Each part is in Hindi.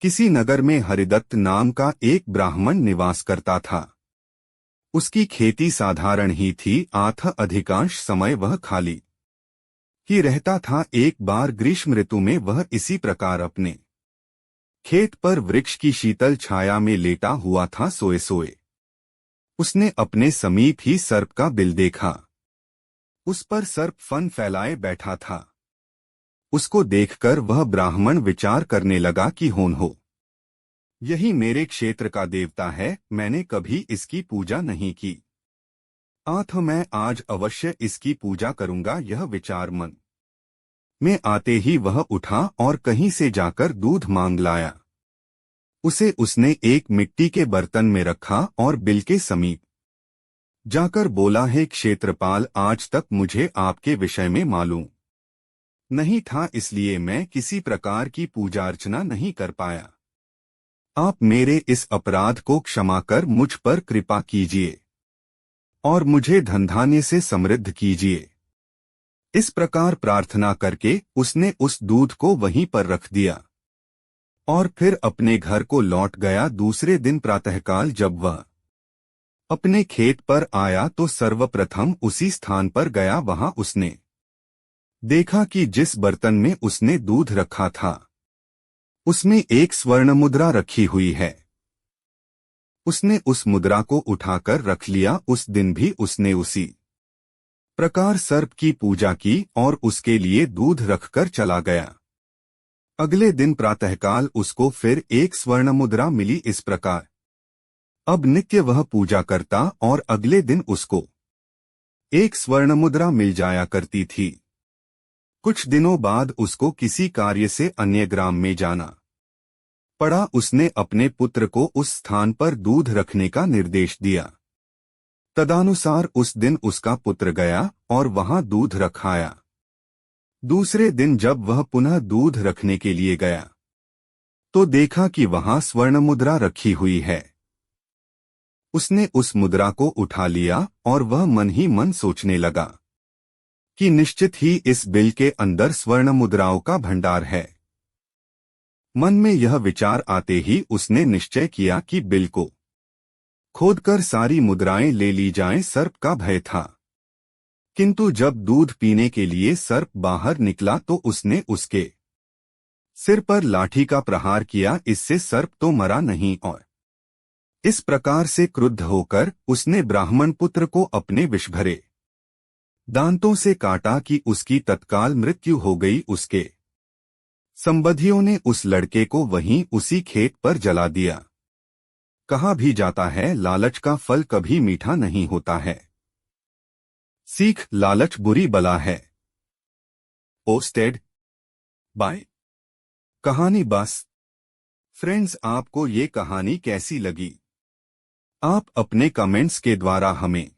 किसी नगर में हरिदत्त नाम का एक ब्राह्मण निवास करता था। उसकी खेती साधारण ही थी, अधिकांश समय वह खाली ही रहता था। एक बार ग्रीष्म ऋतु में वह इसी प्रकार अपने खेत पर वृक्ष की शीतल छाया में लेटा हुआ था। सोए सोए उसने अपने समीप ही सर्प का बिल देखा। उस पर सर्प फन फैलाए बैठा था। उसको देखकर वह ब्राह्मण विचार करने लगा कि होन हो, यही मेरे क्षेत्र का देवता है। मैंने कभी इसकी पूजा नहीं की, मैं आज अवश्य इसकी पूजा करूंगा। यह विचार मन में आते ही वह उठा और कहीं से जाकर दूध मांग लाया। उसे उसने एक मिट्टी के बर्तन में रखा और बिल के समीप जाकर बोला, हे क्षेत्रपाल, आज तक मुझे आपके विषय में मालूम नहीं था, इसलिए मैं किसी प्रकार की पूजा अर्चना नहीं कर पाया। आप मेरे इस अपराध को क्षमा कर मुझ पर कृपा कीजिए और मुझे धन धान्य से समृद्ध कीजिए। इस प्रकार प्रार्थना करके उसने उस दूध को वहीं पर रख दिया और फिर अपने घर को लौट गया। दूसरे दिन प्रातःकाल जब वह अपने खेत पर आया तो सर्वप्रथम उसी स्थान पर गया। वहां उसने देखा कि जिस बर्तन में उसने दूध रखा था उसमें एक स्वर्ण मुद्रा रखी हुई है। उसने उस मुद्रा को उठाकर रख लिया। उस दिन भी उसने उसी प्रकार सर्प की पूजा की और उसके लिए दूध रखकर चला गया। अगले दिन प्रातःकाल उसको फिर एक स्वर्ण मुद्रा मिली। इस प्रकार अब नित्य वह पूजा करता और अगले दिन उसको एक स्वर्ण मुद्रा मिल जाया करती थी। कुछ दिनों बाद उसको किसी कार्य से अन्य ग्राम में जाना पड़ा। उसने अपने पुत्र को उस स्थान पर दूध रखने का निर्देश दिया। तदनुसार उस दिन उसका पुत्र गया और वहां दूध रखाया। दूसरे दिन जब वह पुनः दूध रखने के लिए गया तो देखा कि वहां स्वर्ण मुद्रा रखी हुई है। उसने उस मुद्रा को उठा लिया और वह मन ही मन सोचने लगा कि निश्चित ही इस बिल के अंदर स्वर्ण मुद्राओं का भंडार है। मन में यह विचार आते ही उसने निश्चय किया कि बिल को खोदकर सारी मुद्राएं ले ली जाएं। सर्प का भय था, किंतु जब दूध पीने के लिए सर्प बाहर निकला तो उसने उसके सिर पर लाठी का प्रहार किया। इससे सर्प तो मरा नहीं और इस प्रकार से क्रुद्ध होकर उसने ब्राह्मण पुत्र को अपने विष भरे दांतों से काटा कि उसकी तत्काल मृत्यु हो गई। उसके संबंधियों ने उस लड़के को वहीं उसी खेत पर जला दिया। कहा भी जाता है, लालच का फल कभी मीठा नहीं होता है। सीख, लालच बुरी बला है। पोस्टेड बाय कहानी बस। फ्रेंड्स, आपको ये कहानी कैसी लगी? आप अपने कमेंट्स के द्वारा हमें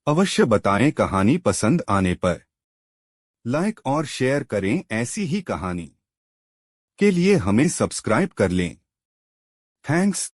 अवश्य बताएं। कहानी पसंद आने पर लाइक और शेयर करें। ऐसी ही कहानी के लिए हमें सब्सक्राइब कर लें। थैंक्स।